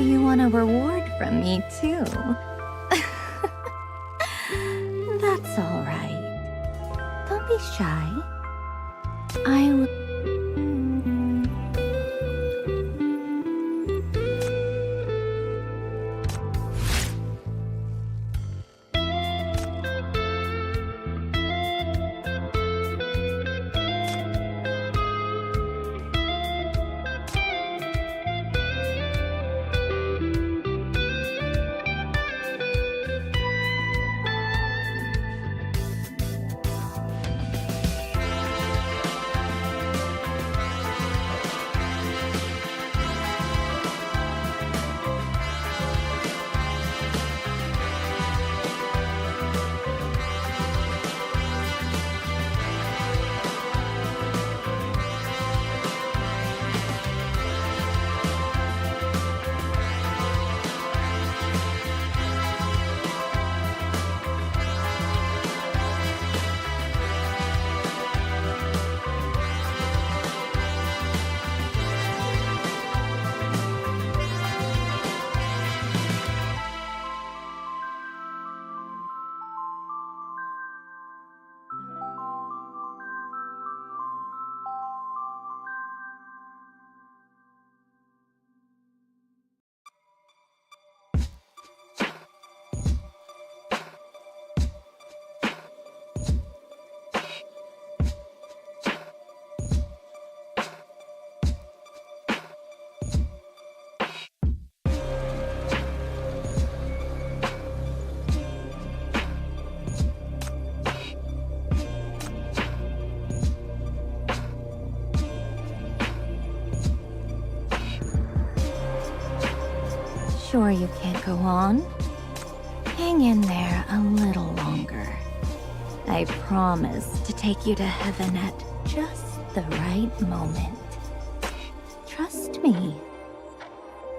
you want a reward from me, too. That's all right. Don't be shy. I will... Sure you can't go on? Hang in there a little longer. I promise to take you to heaven at just the right moment. Trust me.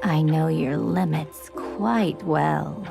I know your limits quite well.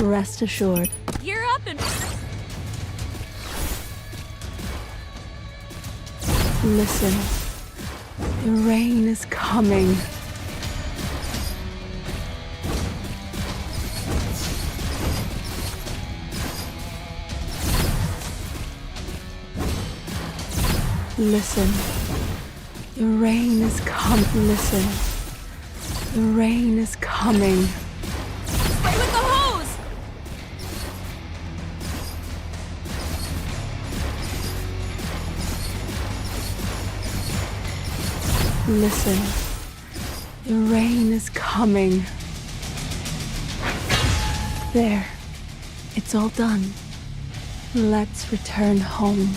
Rest assured. Gear up and... Listen. The rain is coming. Listen. The rain is coming. Listen. The rain is coming. Spray with the hose! Listen. The rain is coming. There. It's all done. Let's return home.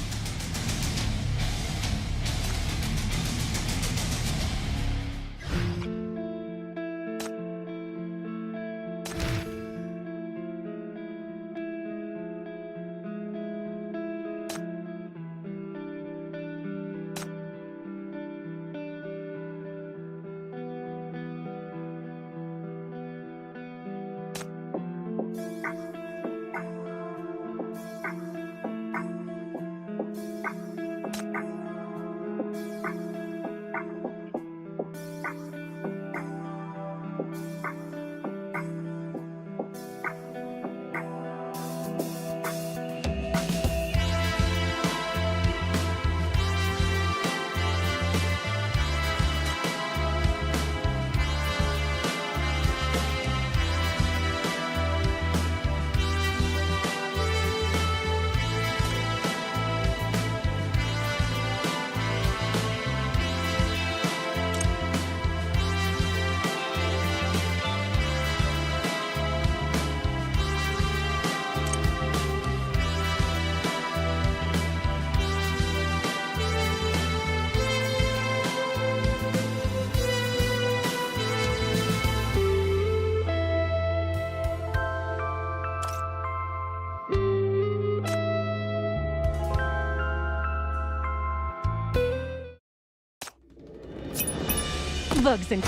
Bugs and...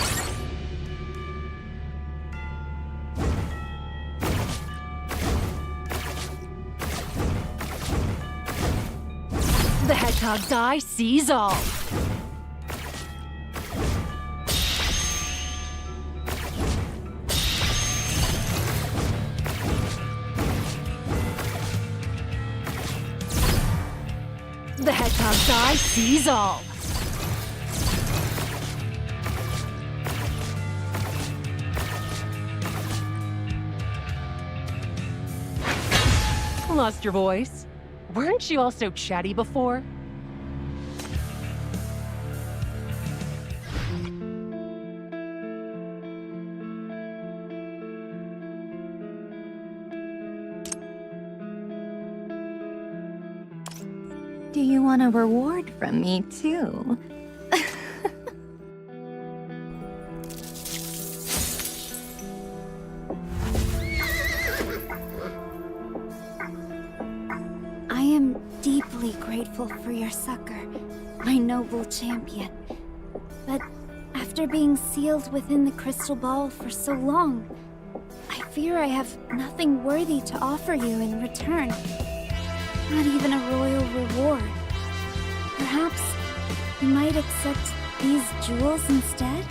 The hedgehog's eye sees all. The hedgehog's eye sees all. Lost your voice? Weren't you all so chatty before? Do you want a reward from me, too? I am deeply grateful for your succor, my noble champion. But after being sealed within the crystal ball for so long, I fear I have nothing worthy to offer you in return. Not even a royal reward. Perhaps you might accept these jewels instead?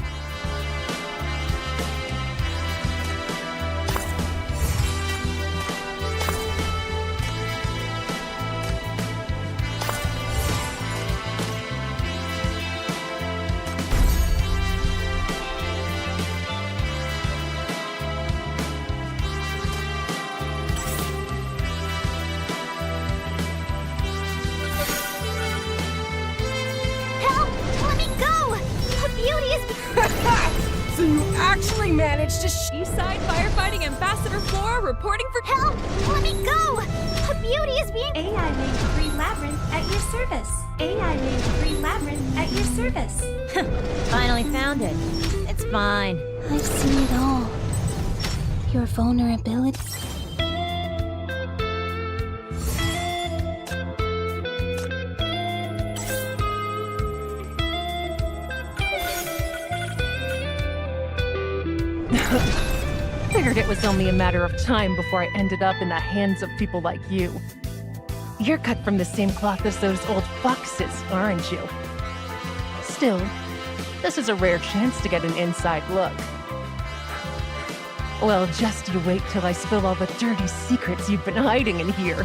So you actually managed to Eastside Firefighting Ambassador Flora reporting for Help! Let me go! A beauty is being— AI named Green Labyrinth at your service. AI named Green Labyrinth at your service. Finally found it. It's fine. I've seen it all. Your vulnerability. Figured it was only a matter of time before I ended up in the hands of people like you. You're cut from the same cloth as those old foxes, aren't you? Still, this is a rare chance to get an inside look. Well, just you wait till I spill all the dirty secrets you've been hiding in here.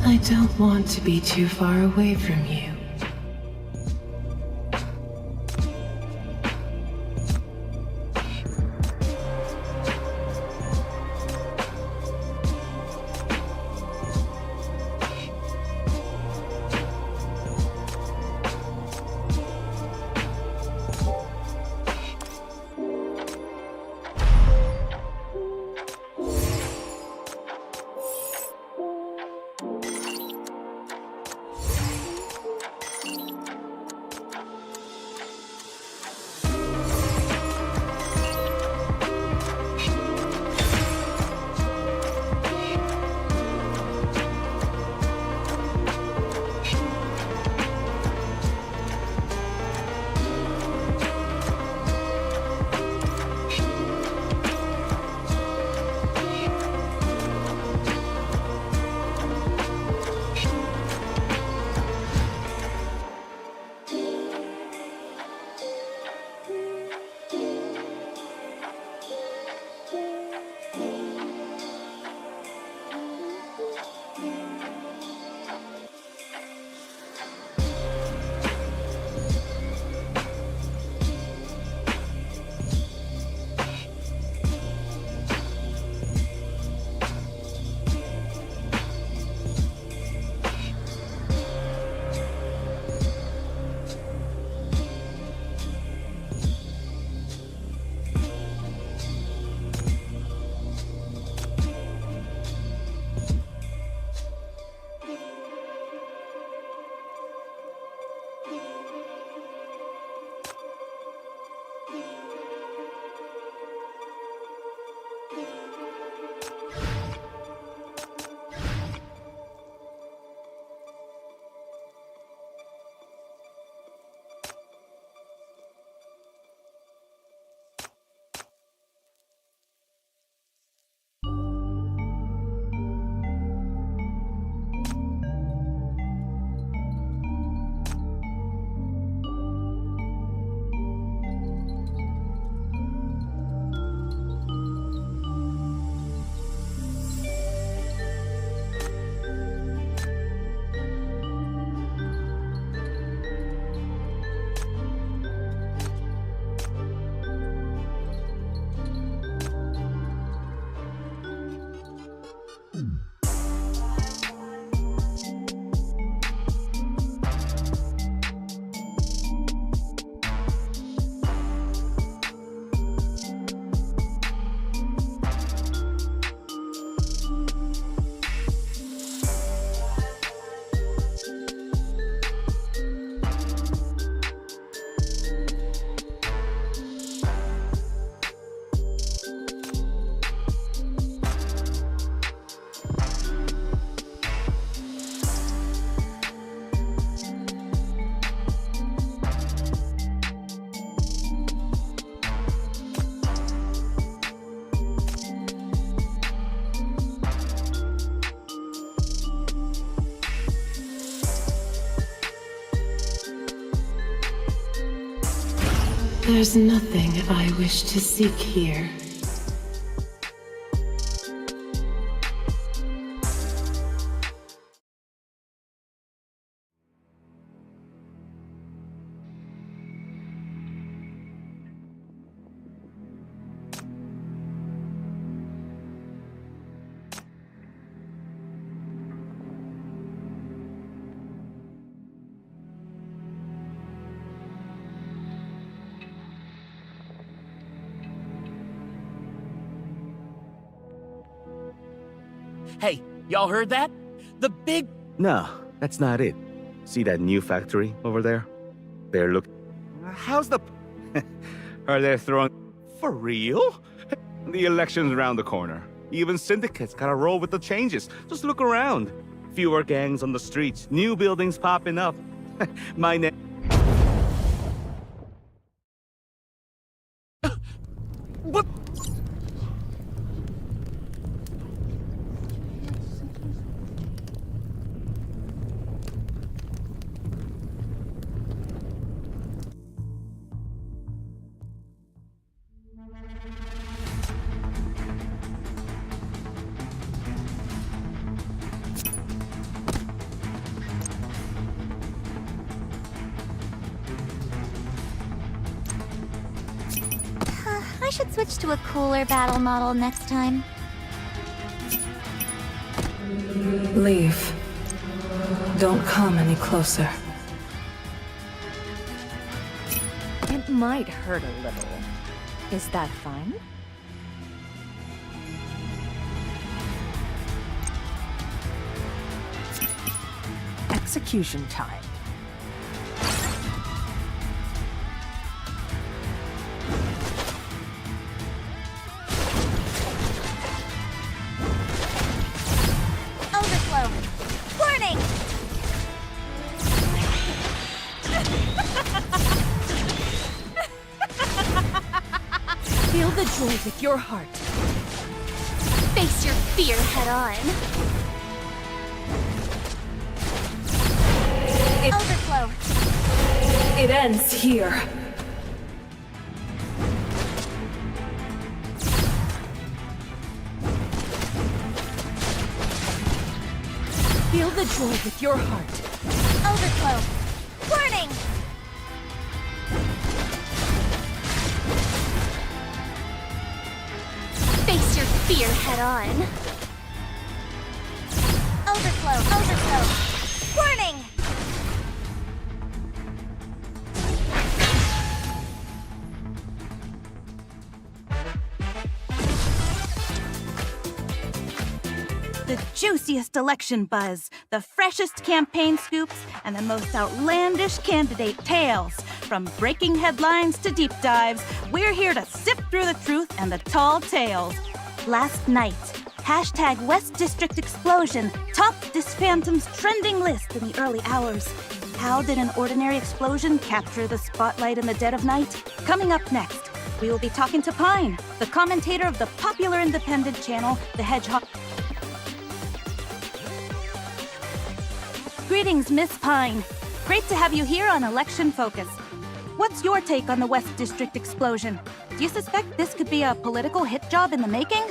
I don't want to be too far away from you. There's nothing I wish to seek here. Hey, y'all heard that? The big... No, that's not it. See that new factory over there? They're look... How's the... Are they throwing... For real? The election's around the corner. Even syndicates gotta roll with the changes. Just look around. Fewer gangs on the streets, new buildings popping up. My name... What? I should switch to a cooler battle model next time. Leave. Don't come any closer. It might hurt a little. Is that fine? Execution time. Overflow. Warning! Feel the joy with your heart. Face your fear head on. Overflow. It ends here. Feel the joy with your heart. Overflow. Warning! Face your fear head on. Overflow. Overflow. Warning! The juiciest election buzz, the freshest campaign scoops, and the most outlandish candidate tales. From breaking headlines to deep dives, we're here to sift through the truth and the tall tales. Last night, hashtag West District Explosion topped this Phantom's trending list in the early hours. How did an ordinary explosion capture the spotlight in the dead of night? Coming up next, we will be talking to Pine, the commentator of the popular independent channel, The Hedgehog. Greetings, Miss Pine. Great to have you here on Election Focus. What's your take on the West District explosion? Do you suspect this could be a political hit job in the making?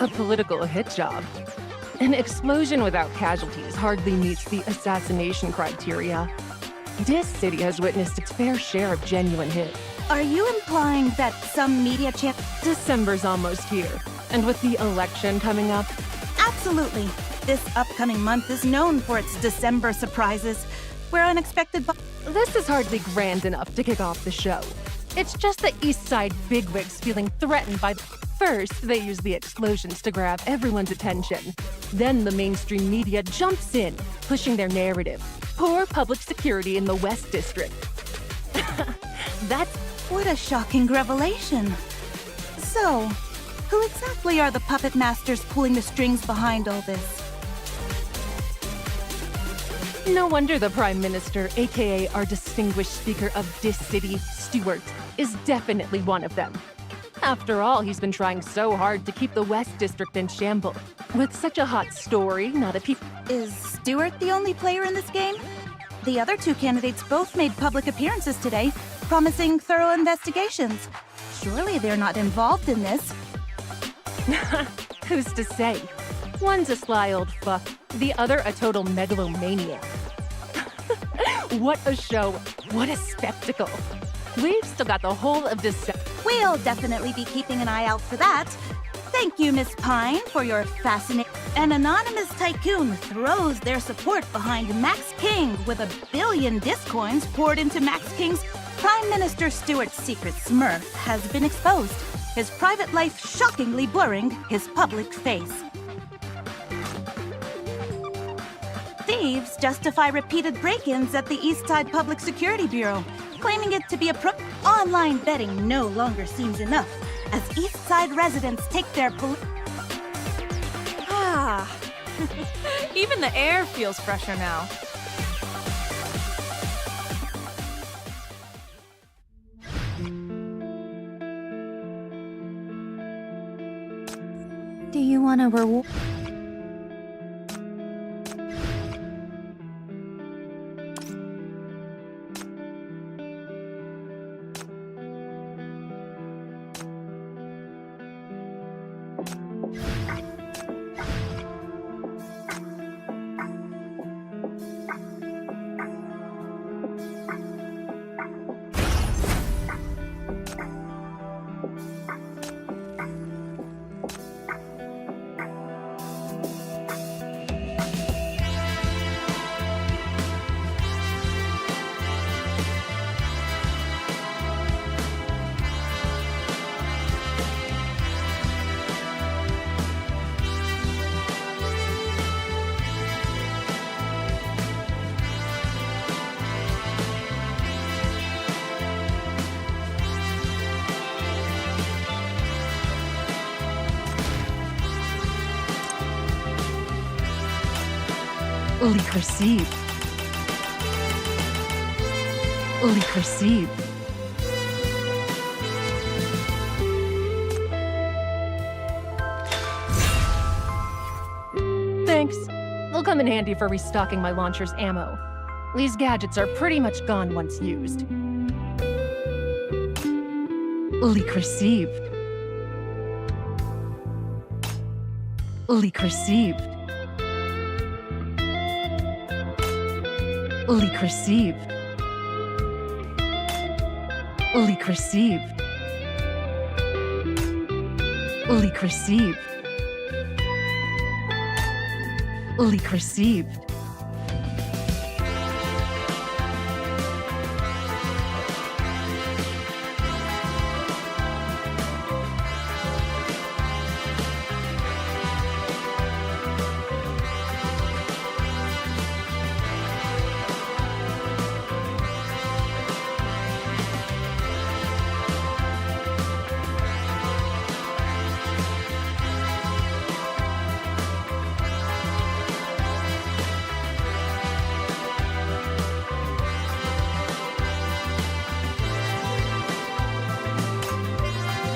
A political hit job. An explosion without casualties hardly meets the assassination criteria. This city has witnessed its fair share of genuine hits. Are you implying that some media champ... December's almost here, and with the election coming up, Absolutely. This upcoming month is known for its December surprises, where unexpected... this is hardly grand enough to kick off the show. It's just the East Side bigwigs feeling threatened by... First, they use the explosions to grab everyone's attention. Then the mainstream media jumps in, pushing their narrative. Poor public security in the West District. That's... What a shocking revelation. So, who exactly are the puppet masters pulling the strings behind all this? No wonder the Prime Minister, aka our distinguished Speaker of this city, Stewart, is definitely one of them. After all, he's been trying so hard to keep the West District in shambles. With such a hot story, not a peep... Is Stewart the only player in this game? The other two candidates both made public appearances today, promising thorough investigations. Surely they're not involved in this. Who's to say? One's a sly old fuck, the other a total megalomaniac. What a show, what a spectacle. We've still got the whole of December. We'll definitely be keeping an eye out for that. Thank you, Miss Pine, for your fascinating... An anonymous tycoon throws their support behind Max King with 1 billion discoins poured into Max King's... Prime Minister Stewart's secret smurf has been exposed, his private life shockingly blurring his public face. Thieves justify repeated break-ins at the Eastside Public Security Bureau, claiming it to be a online betting no longer seems enough, as Eastside residents take their Even the air feels fresher now. Do you want a reward? Leak received. Leak received. Thanks. They'll come in handy for restocking my launcher's ammo. These gadgets are pretty much gone once used. Leak received. Leak received. Leak received. Leak received. Leak received. Leak received.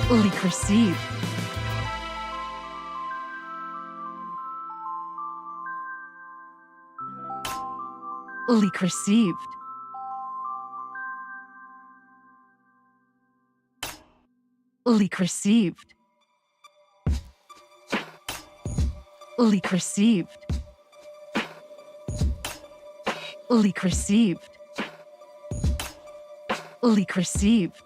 Leak received. Leak received. Leak received. Leak received. Leak received. Leak received.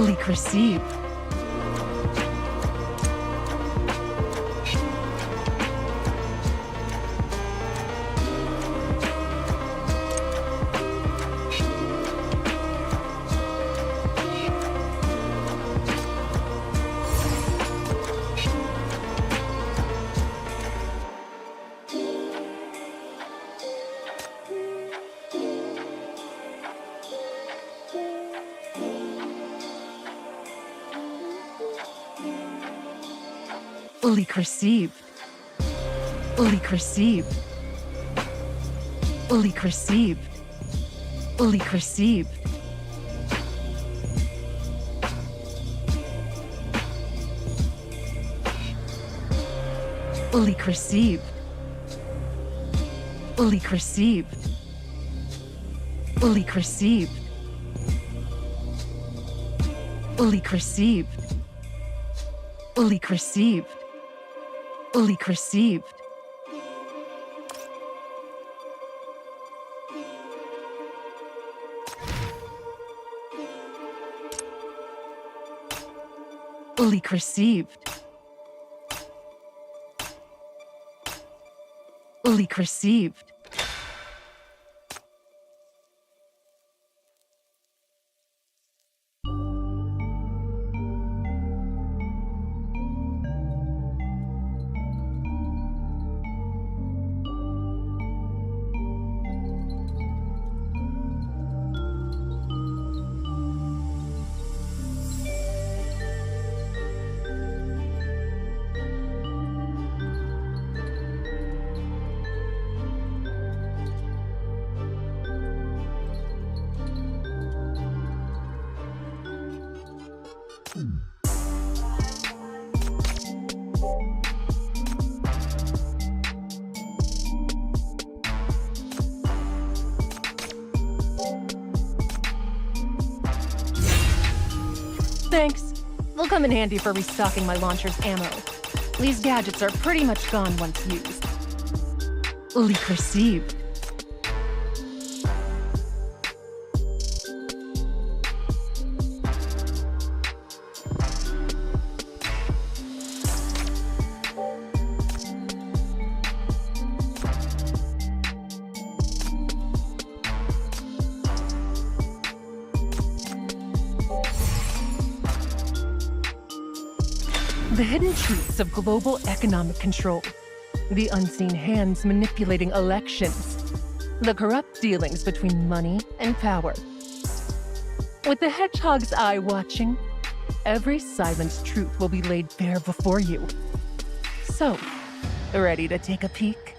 Leak received. Leak received. Leak received. Leak received. Leak received. Leak received. Leak received. Leak received. Leak received. Leak received. Leak received. Leak received. Leak received. Thanks. They'll come in handy for restocking my launcher's ammo. These gadgets are pretty much gone once used. Leak received. The hidden truths of global economic control. The unseen hands manipulating elections. The corrupt dealings between money and power. With the hedgehog's eye watching, every silent truth will be laid bare before you. So, ready to take a peek?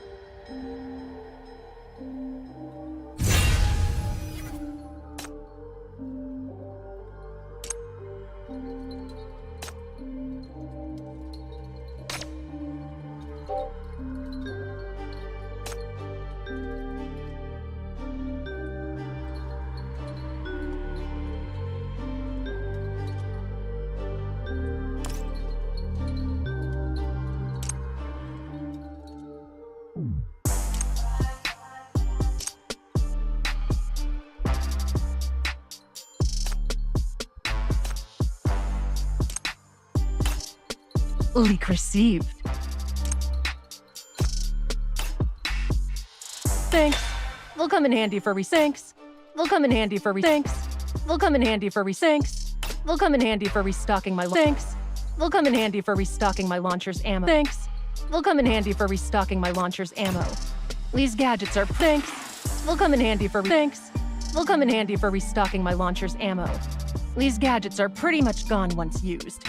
Leak received. Thanks. They'll come in handy for thanks. They'll come in handy for thanks. They'll come in handy for thanks. They'll come in handy for restocking my thanks. Will come in handy for restocking my launcher's ammo. Thanks. Will come in handy for restocking my launcher's ammo. These gadgets are thanks. Will come in handy for thanks. Will come in handy for restocking my launcher's ammo. These gadgets are pretty much gone once used.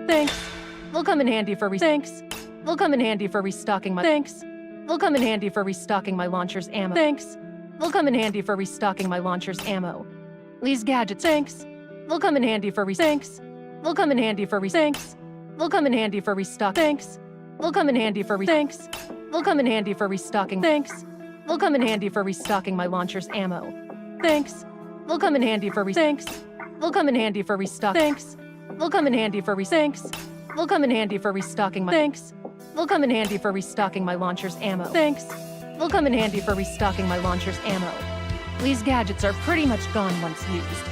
Thanks. Will come in handy for thanks. Will come in handy for restocking my thanks. Will come in handy for restocking my launcher's ammo. Thanks. Will come in handy for restocking my launcher's ammo. These gadgets thanks. Will come in handy for thanks. Will come in handy for thanks. Will come in handy for restock thanks. Will come in handy for thanks. Will come in handy for restocking thanks. Will come in handy for restocking my launcher's ammo. Thanks. Will come in handy for thanks. Will come in handy for restock thanks. Will come in handy for thanks. Will come in handy for restocking my thanks. Will come in handy for restocking my launcher's ammo. Thanks. Will come in handy for restocking my launcher's ammo. These gadgets are pretty much gone once used.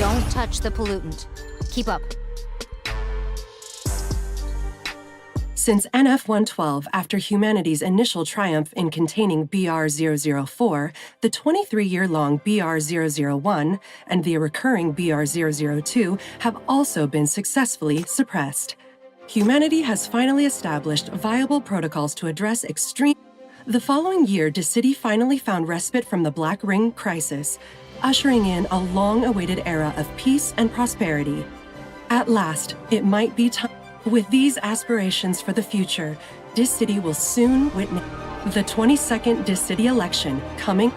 Don't touch the pollutant. Keep up. Since NF-112, after humanity's initial triumph in containing BR-004, the 23-year-long BR-001 and the recurring BR-002 have also been successfully suppressed. Humanity has finally established viable protocols to address extreme... The following year, DeCity finally found respite from the Black Ring crisis, ushering in a long-awaited era of peace and prosperity. At last, it might be time. With these aspirations for the future, DeCity will soon witness the 22nd DeCity election coming.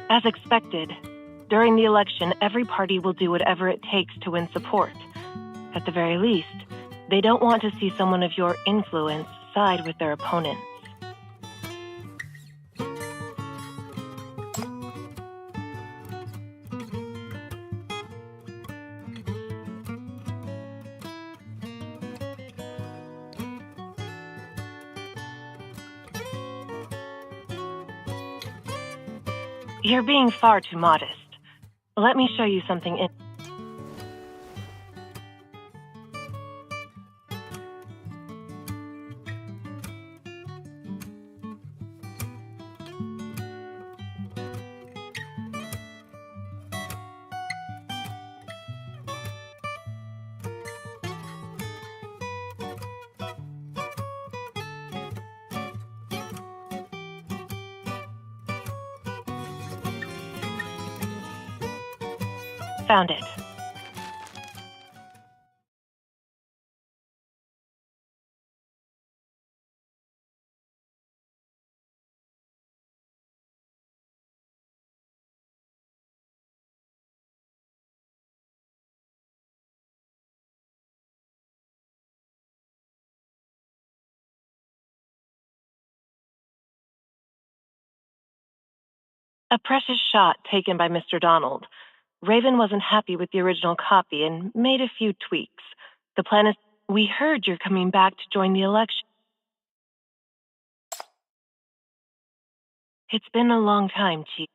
As expected, during the election, every party will do whatever it takes to win support. At the very least, they don't want to see someone of your influence side with their opponents. You're being far too modest. Let me show you something. Found it. A precious shot taken by Mr. Donald. Raven wasn't happy with the original copy and made a few tweaks. The plan is, we heard you're coming back to join the election. It's been a long time, Chief.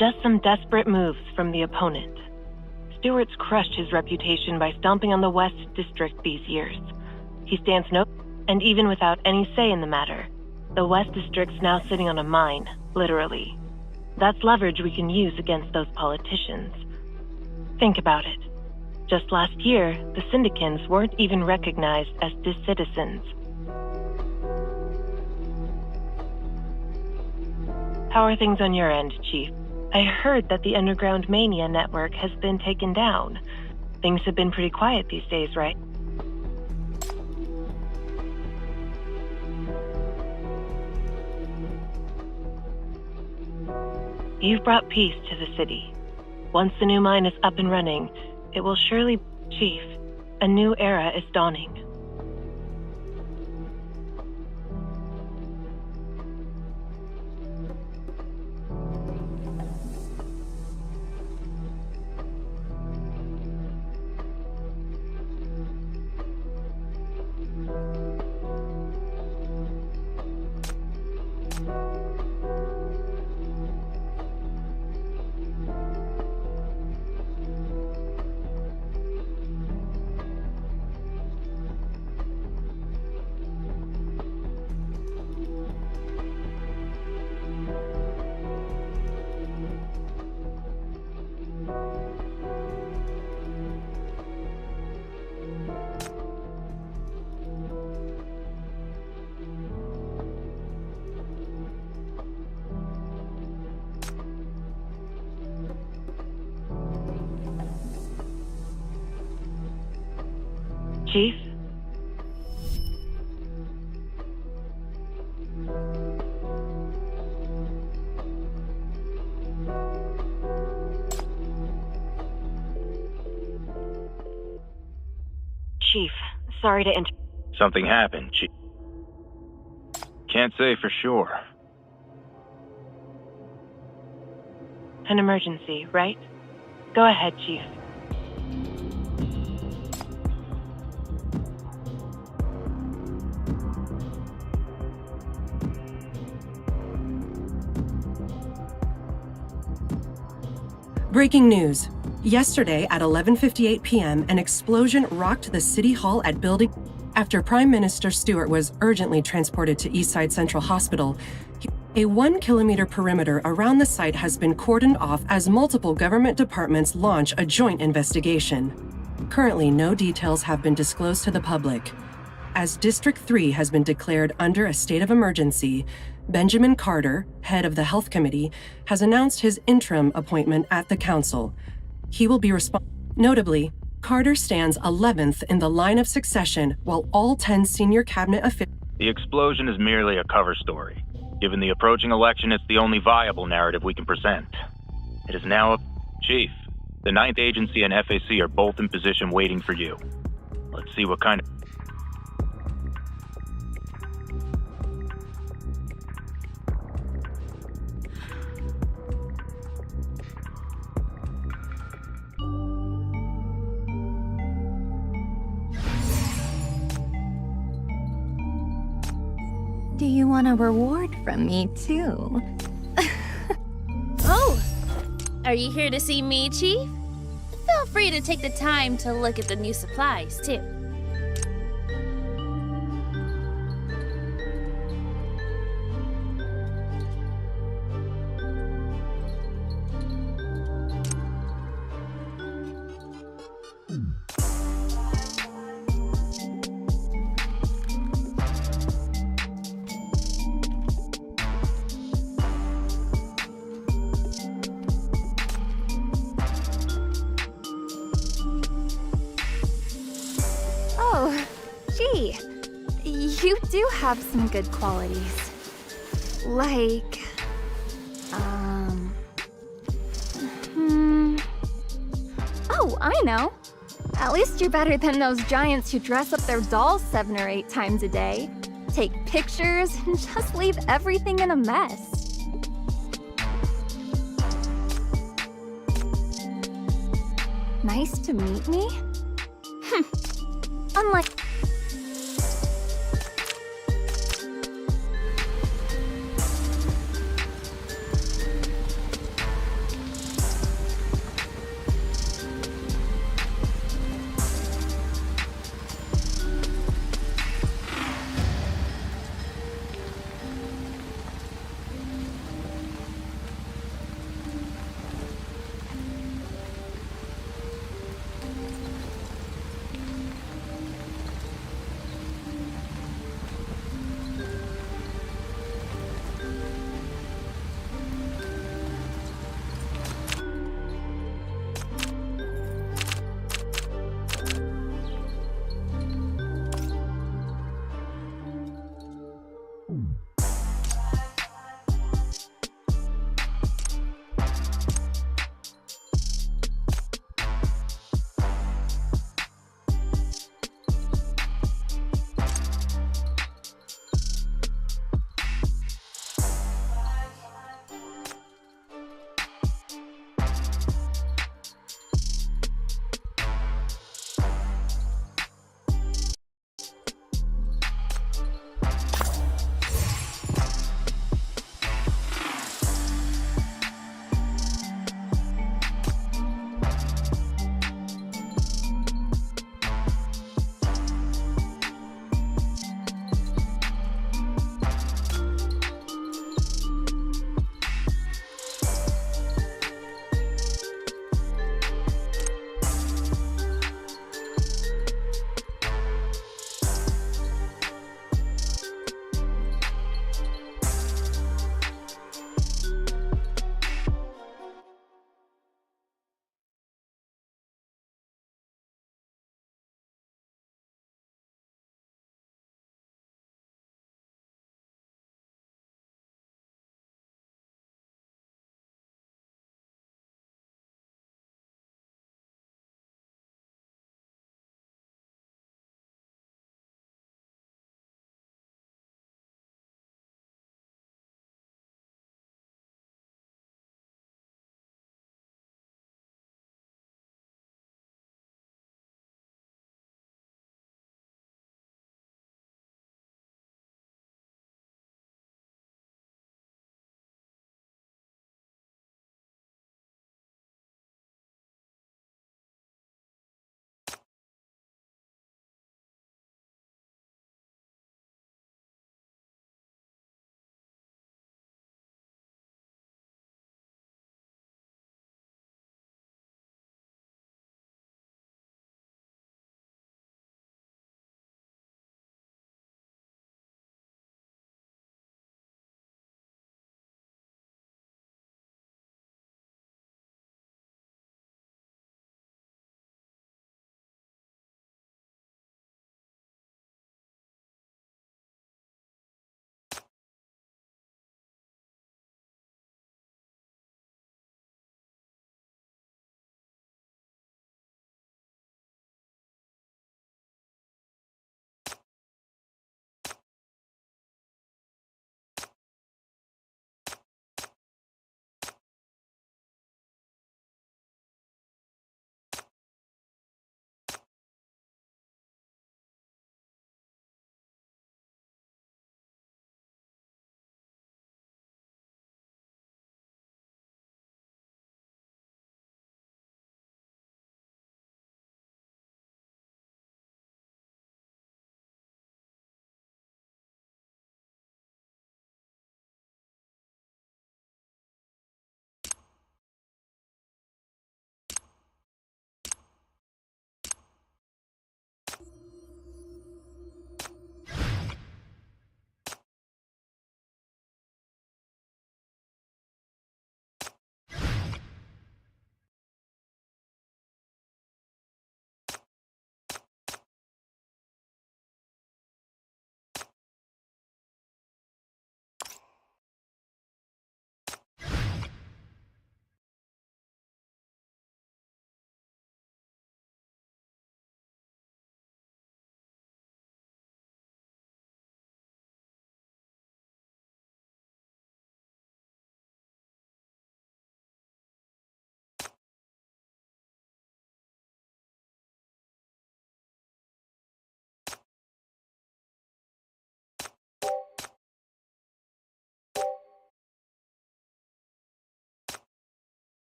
Just some desperate moves from the opponent. Stewart's crushed his reputation by stomping on the West District these years. He stands no, and even without any say in the matter, the West District's now sitting on a mine, literally. That's leverage we can use against those politicians. Think about it. Just last year, the Syndicans weren't even recognized as citizens. How are things on your end, Chief? I heard that the Underground Mania network has been taken down. Things have been pretty quiet these days, right? You've brought peace to the city. Once the new mine is up and running, it will surely... Chief, a new era is dawning. Chief? Chief, sorry to Something happened, Chief. Can't say for sure. An emergency, right? Go ahead, Chief. Breaking news. Yesterday at 11:58 p.m., an explosion rocked the City Hall at Building. After Prime Minister Stewart was urgently transported to Eastside Central Hospital, a 1-kilometer perimeter around the site has been cordoned off as multiple government departments launch a joint investigation. Currently, no details have been disclosed to the public. As District 3 has been declared under a state of emergency, Benjamin Carter, head of the Health Committee, has announced his interim appointment at the council. He will be responsible. Notably, Carter stands 11th in the line of succession, while all 10 senior cabinet officials. The explosion is merely a cover story. Given the approaching election, it's the only viable narrative we can present. It is now up. Chief, the 9th Agency and FAC are both in position waiting for you. Let's see what kind of... Do you want a reward from me, too? Oh! Are you here to see me, Chief? Feel free to take the time to look at the new supplies, too. Oh, gee. You do have some good qualities. Like... Oh, I know. At least you're better than those giants who dress up their dolls 7 or 8 times a day, take pictures, and just leave everything in a mess. Nice to meet me? Unlike...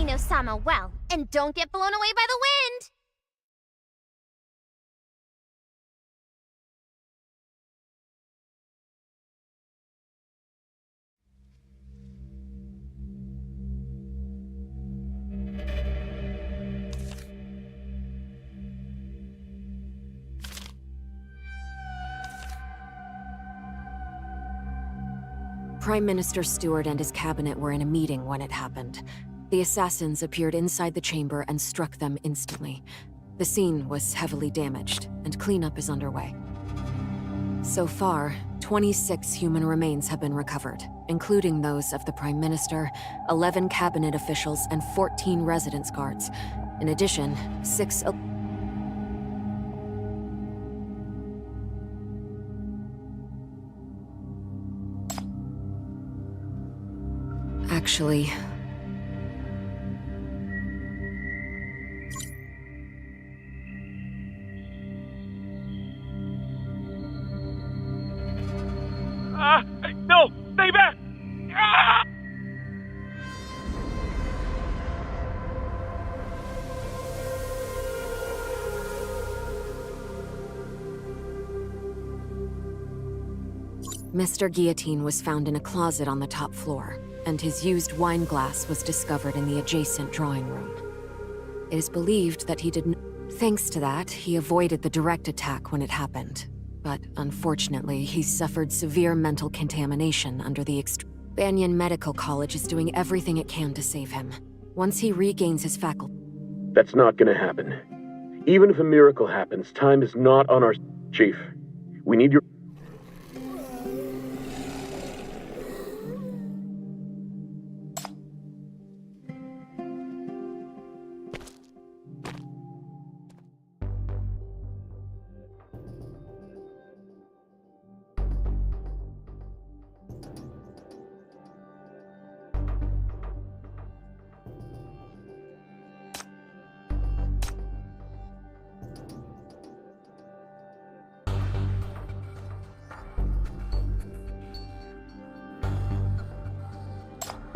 know Sama well, and don't get blown away by the wind! Prime Minister Stewart and his cabinet were in a meeting when it happened. The assassins appeared inside the chamber and struck them instantly. The scene was heavily damaged, and cleanup is underway. So far, 26 human remains have been recovered, including those of the Prime Minister, 11 cabinet officials, and 14 residence guards. In addition, 6... Actually... No! Stay back! Ah! Mr. Guillotine was found in a closet on the top floor, and his used wine glass was discovered in the adjacent drawing room. It is believed that he didn't... Thanks to that, he avoided the direct attack when it happened. But unfortunately, he suffered severe mental contamination under the Banyan Medical College is doing everything it can to save him. Once he regains his faculty... That's not gonna happen. Even if a miracle happens, time is not on our... Chief, we need your...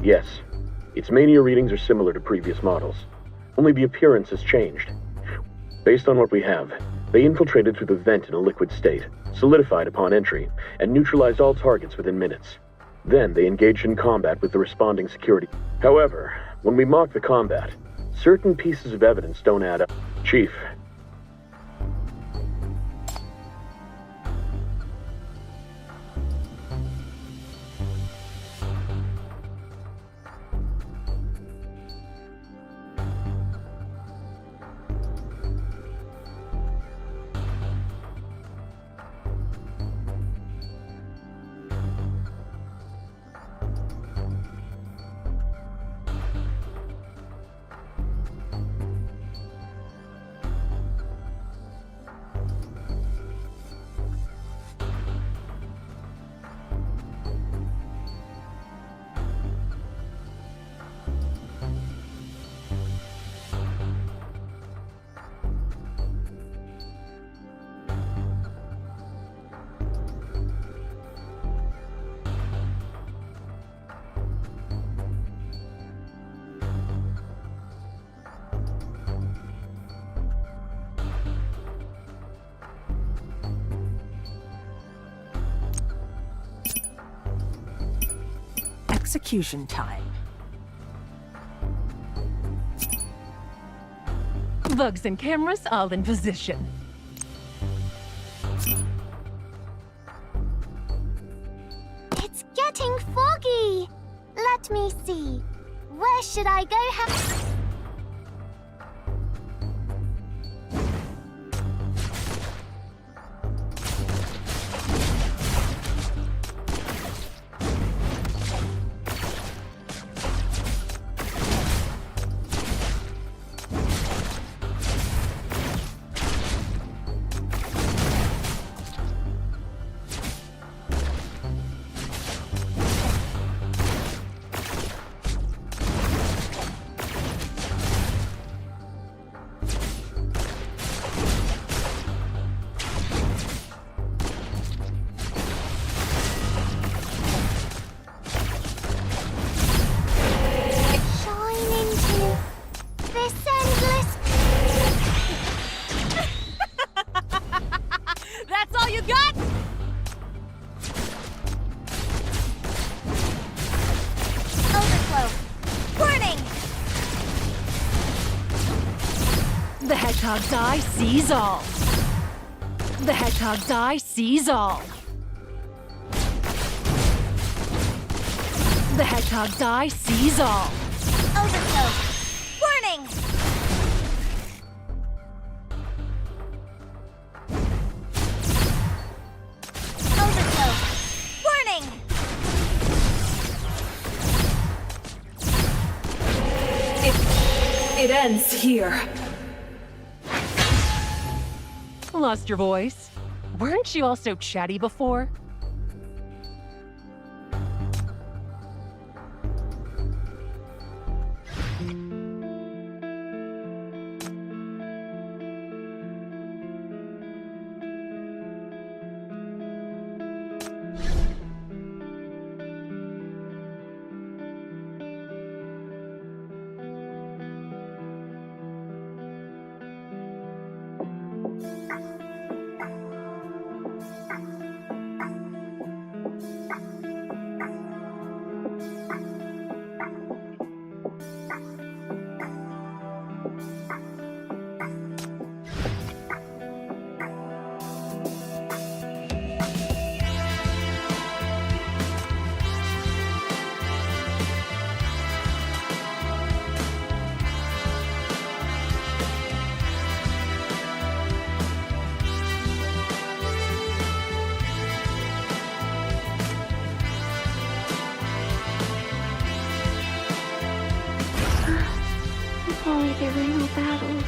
Yes, its mania readings are similar to previous models. Only the appearance has changed. Based on what we have, they infiltrated through the vent in a liquid state, solidified upon entry, and neutralized all targets within minutes. Then they engaged in combat with the responding security. However, when we mock the combat, certain pieces of evidence don't add up. Chief, execution time. Bugs and cameras all in position. It's getting foggy! Let me see. Where should I go? hedgehog's eye sees all. The hedgehog's eye sees all. The hedgehog's eye sees all. Overflow! Warning! Overflow! Warning! It ends here. Lost your voice? Weren't you all so chatty before? If only there were no battles.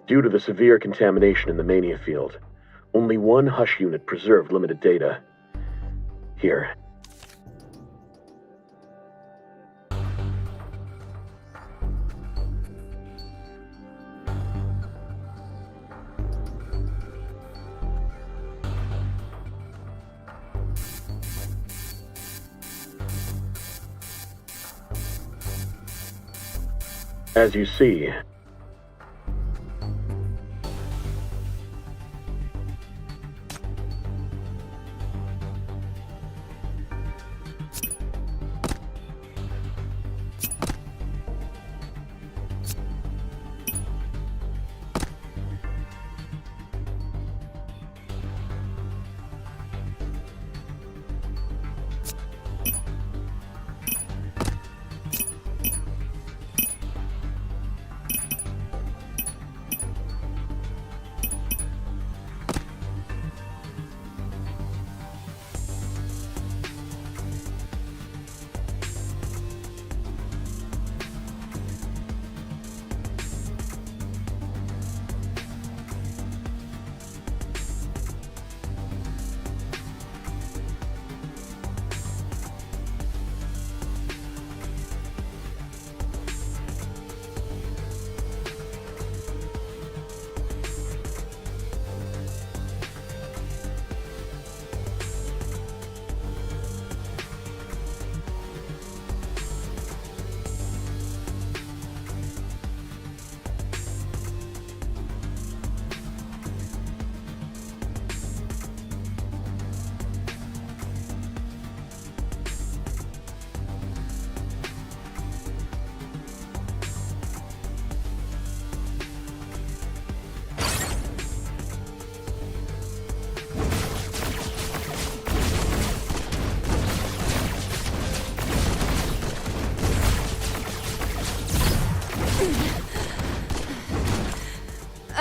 Due to the severe contamination in the Mania field, only one Hush unit preserved limited data. Here. As you see,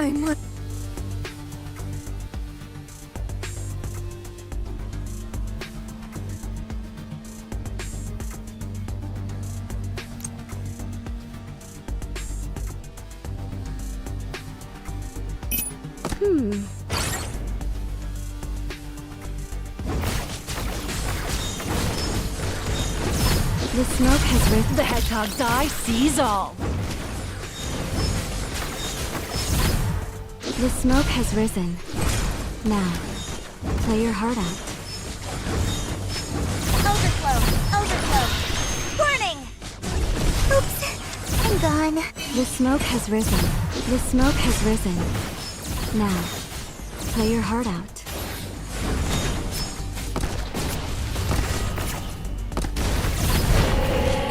I'm what? The smoke has risen. The hedgehog's eye sees all. The smoke has risen. Now, play your heart out. Overflow! Overflow! Warning! Oops! I'm gone. The smoke has risen. The smoke has risen. Now, play your heart out.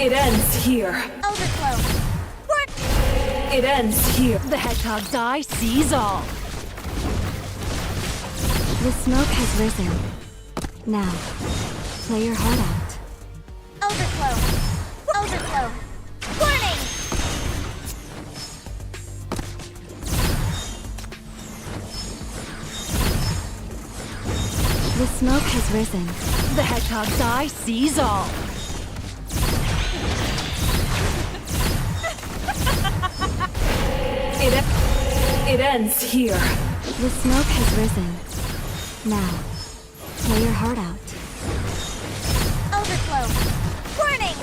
It ends here. Overflow. It ends here. The hedgehog's eye sees all. The smoke has risen. Now, play your heart out. Overflow. Overflow. Warning! The smoke has risen. The hedgehog's eye sees all. It ends here. The smoke has risen. Now, play your heart out. Overflow. Warning!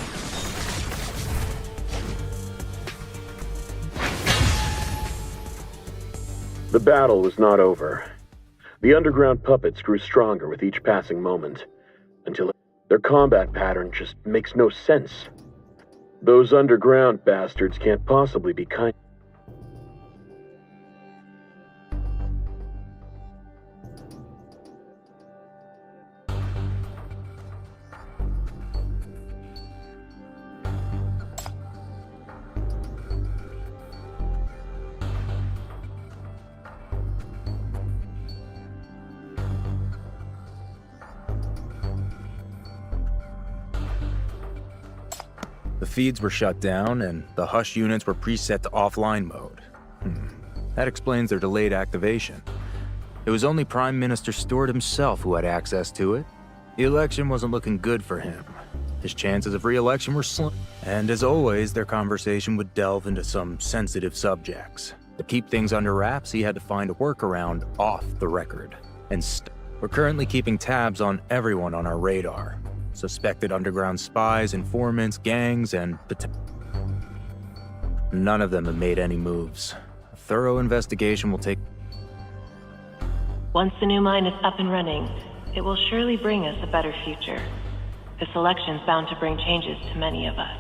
The battle was not over. The underground puppets grew stronger with each passing moment, until their combat pattern just makes no sense. Those underground bastards can't possibly be kind. The feeds were shut down, and the hush units were preset to offline mode. That explains their delayed activation. It was only Prime Minister Stewart himself who had access to it. The election wasn't looking good for him. His chances of re-election were slim. And as always, their conversation would delve into some sensitive subjects. To keep things under wraps, he had to find a workaround off the record. And we're currently keeping tabs on everyone on our radar. Suspected underground spies, informants, gangs, and none of them have made any moves. A thorough investigation will take. Once the new mine is up and running, it will surely bring us a better future. This election's bound to bring changes to many of us.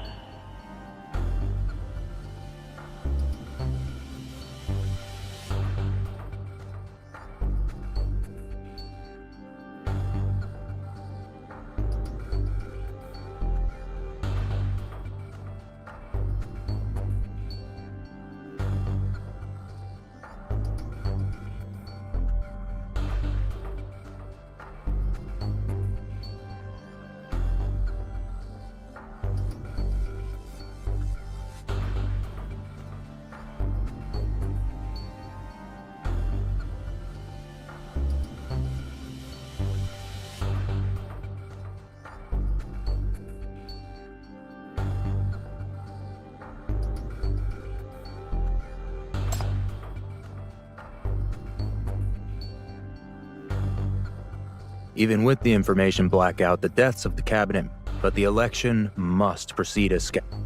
Even with the information blackout, the deaths of the cabinet, but the election must proceed as scheduled.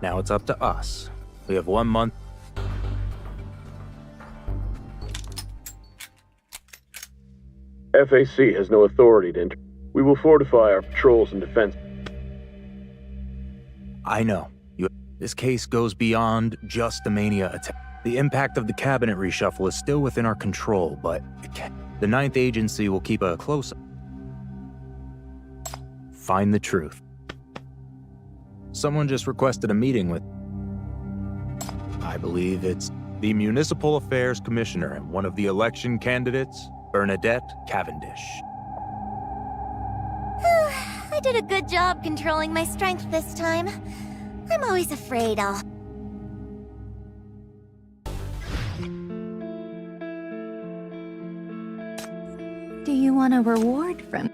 Now it's up to us. We have 1 month. FAC has no authority to enter. We will fortify our patrols and defense. I know. This case goes beyond just the Mania attack. The impact of the cabinet reshuffle is still within our control, but the Ninth Agency will keep a close eye. Find the truth. Someone just requested a meeting with... I believe it's the Municipal Affairs Commissioner and one of the election candidates, Bernadette Cavendish. I did a good job controlling my strength this time. I'm always afraid I'll... Do you want a reward from...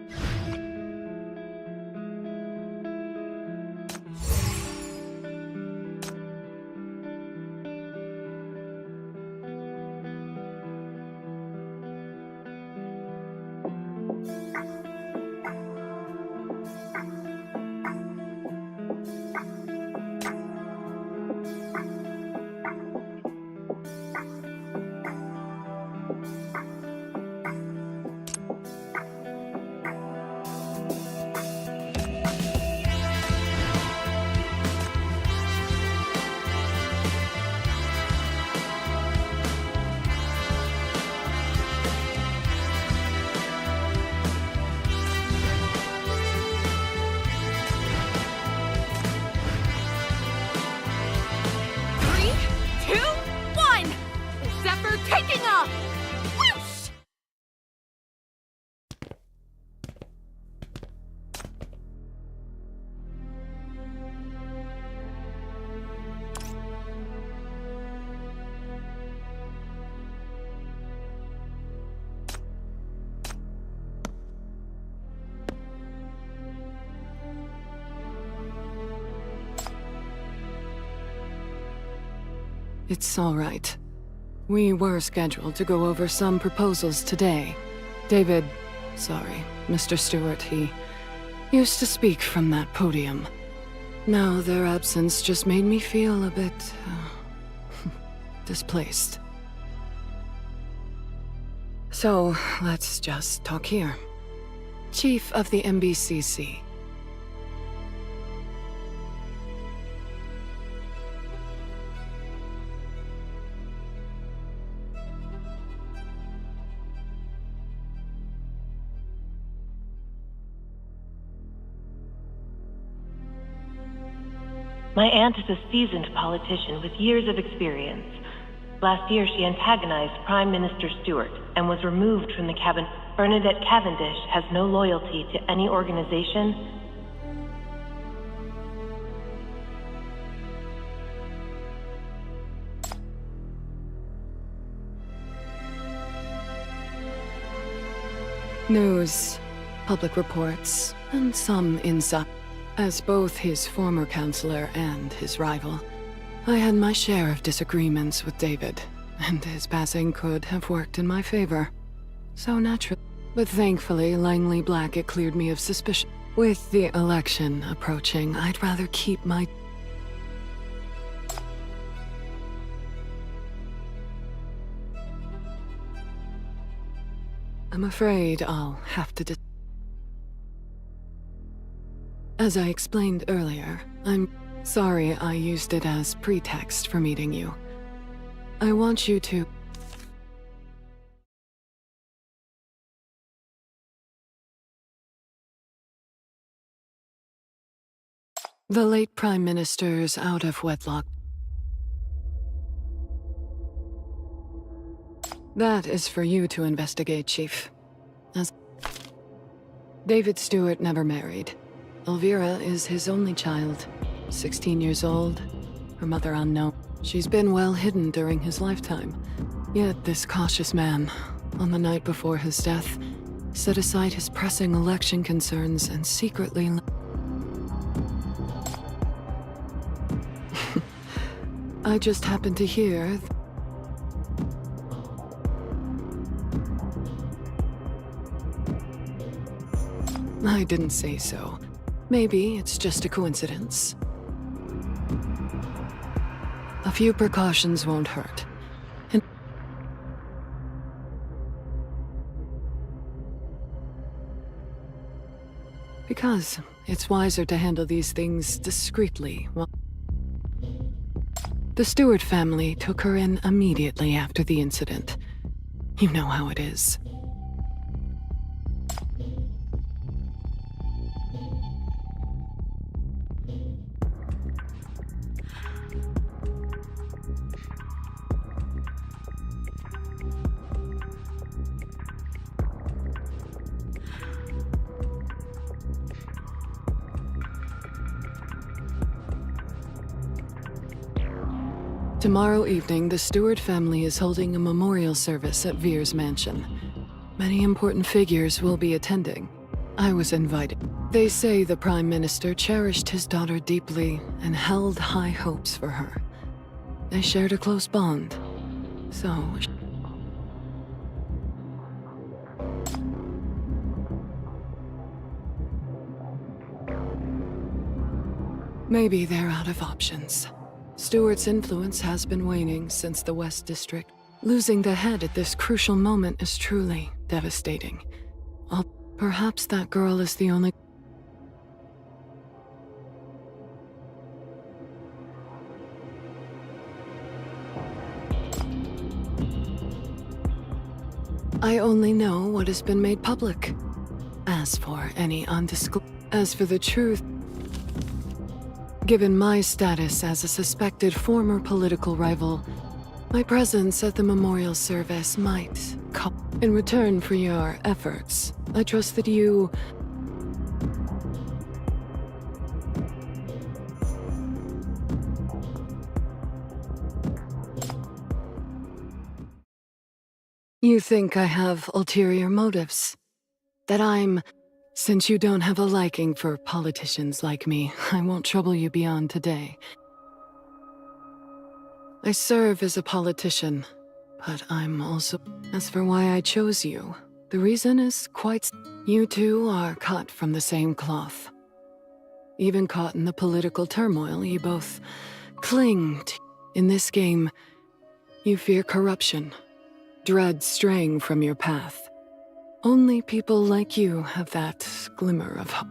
It's all right. We were scheduled to go over some proposals today. David, sorry, Mr. Stewart, he used to speak from that podium. Now their absence just made me feel a bit displaced. So, let's just talk here. Chief of the MBCC. My aunt is a seasoned politician with years of experience. Last year, she antagonized Prime Minister Stewart and was removed from the cabinet. Bernadette Cavendish has no loyalty to any organization. News, public reports, and some insight. As both his former counselor and his rival, I had my share of disagreements with David, and his passing could have worked in my favor. So natural. But thankfully, Langley Blackett cleared me of suspicion. With the election approaching, I'd rather keep my... I'm afraid I'll have to As I explained earlier, I'm sorry I used it as pretext for meeting you. I want you to... The late Prime Minister's out of wedlock. That is for you to investigate, Chief. As David Stewart never married. Elvira is his only child, 16 years old, her mother unknown. She's been well hidden during his lifetime. Yet this cautious man, on the night before his death, set aside his pressing election concerns and secretly... I just happened to hear... I didn't say so. Maybe it's just a coincidence. A few precautions won't hurt. And because it's wiser to handle these things discreetly. The Stewart family took her in immediately after the incident. You know how it is. Tomorrow evening, the Stewart family is holding a memorial service at Veer's mansion. Many important figures will be attending. I was invited. They say the Prime Minister cherished his daughter deeply and held high hopes for her. They shared a close bond. So... maybe they're out of options. Stewart's influence has been waning since the West District. Losing the head at this crucial moment is truly devastating. Perhaps that girl is the only... I only know what has been made public. As for any undisclosed... As for the truth... Given my status as a suspected former political rival, my presence at the memorial service might come. In return for your efforts, I trust that you... You think I have ulterior motives? That I'm... Since you don't have a liking for politicians like me, I won't trouble you beyond today. I serve as a politician, but I'm also... As for why I chose you, the reason is quite... You two are cut from the same cloth. Even caught in the political turmoil, you both cling to... In this game, you fear corruption, dread straying from your path. Only people like you have that glimmer of hope.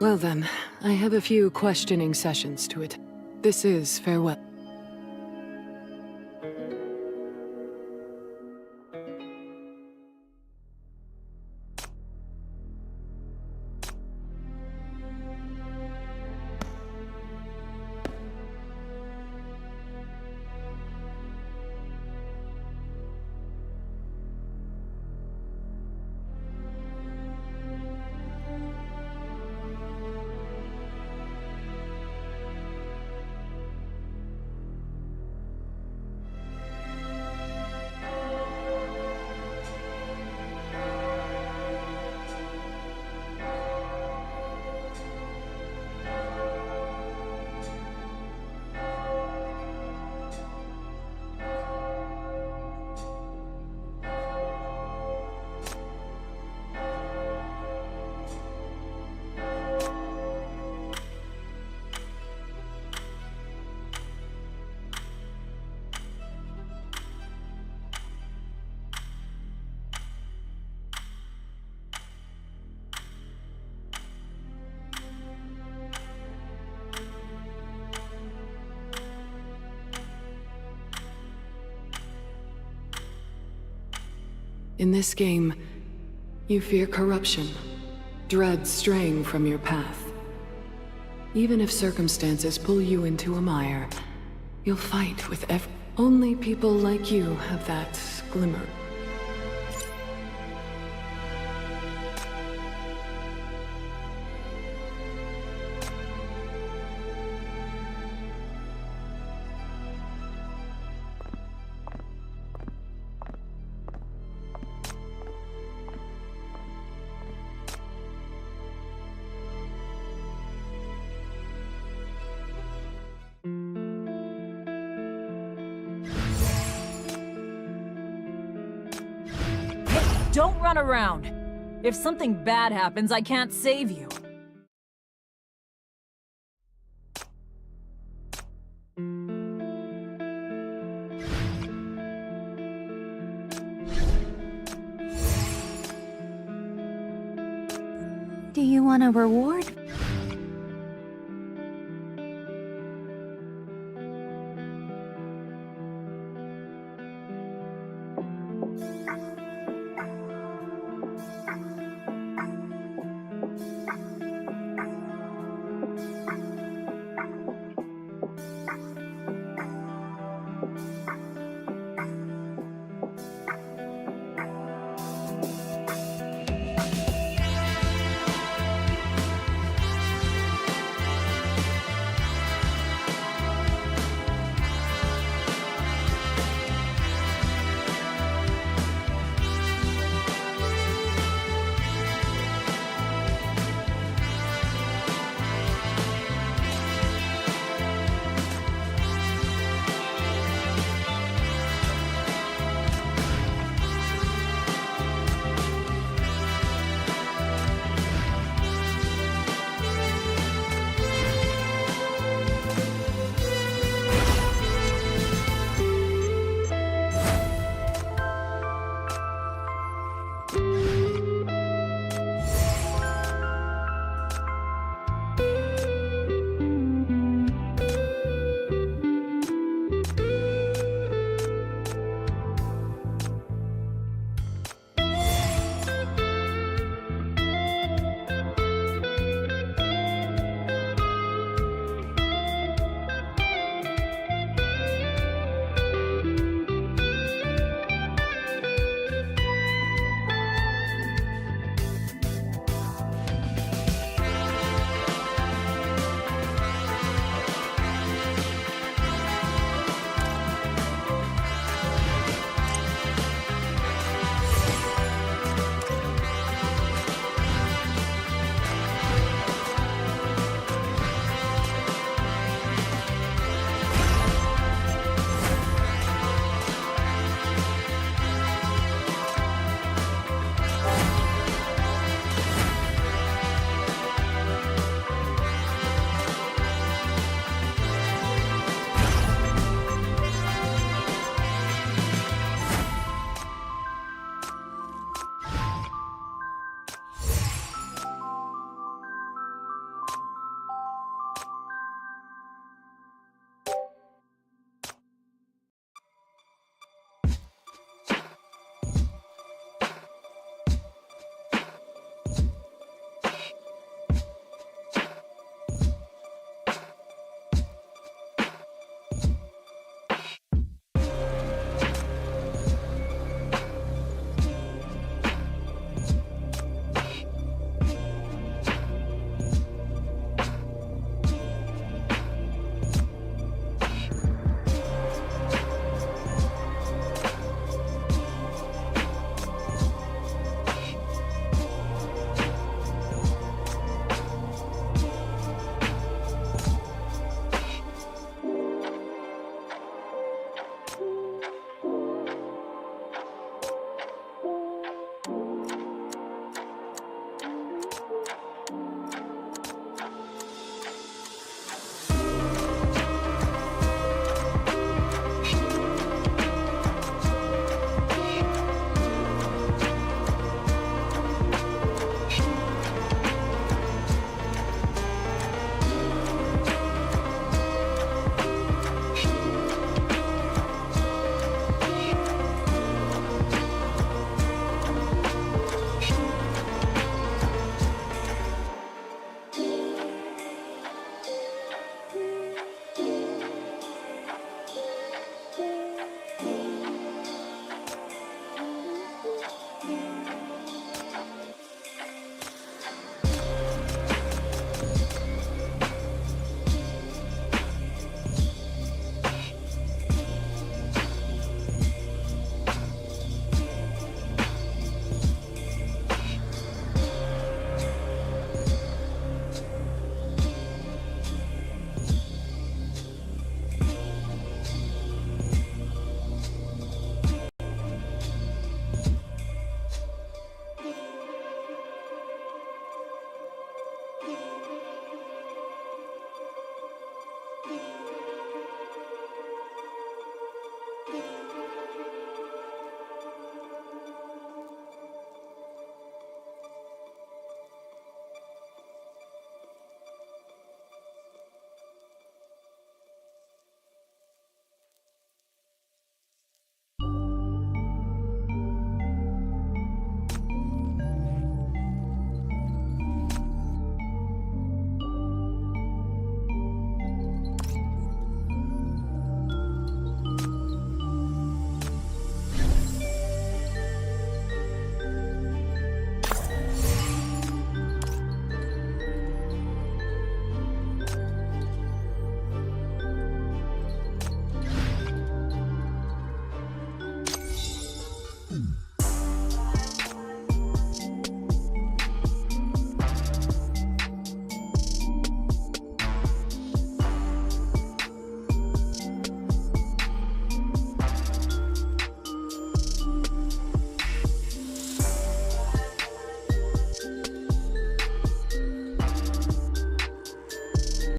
Well then, I have a few questioning sessions to attend. This is farewell. In this game, you fear corruption, dread straying from your path. Even if circumstances pull you into a mire, you'll fight with Only people like you have that glimmer. Don't run around. If something bad happens, I can't save you. Do you want a reward?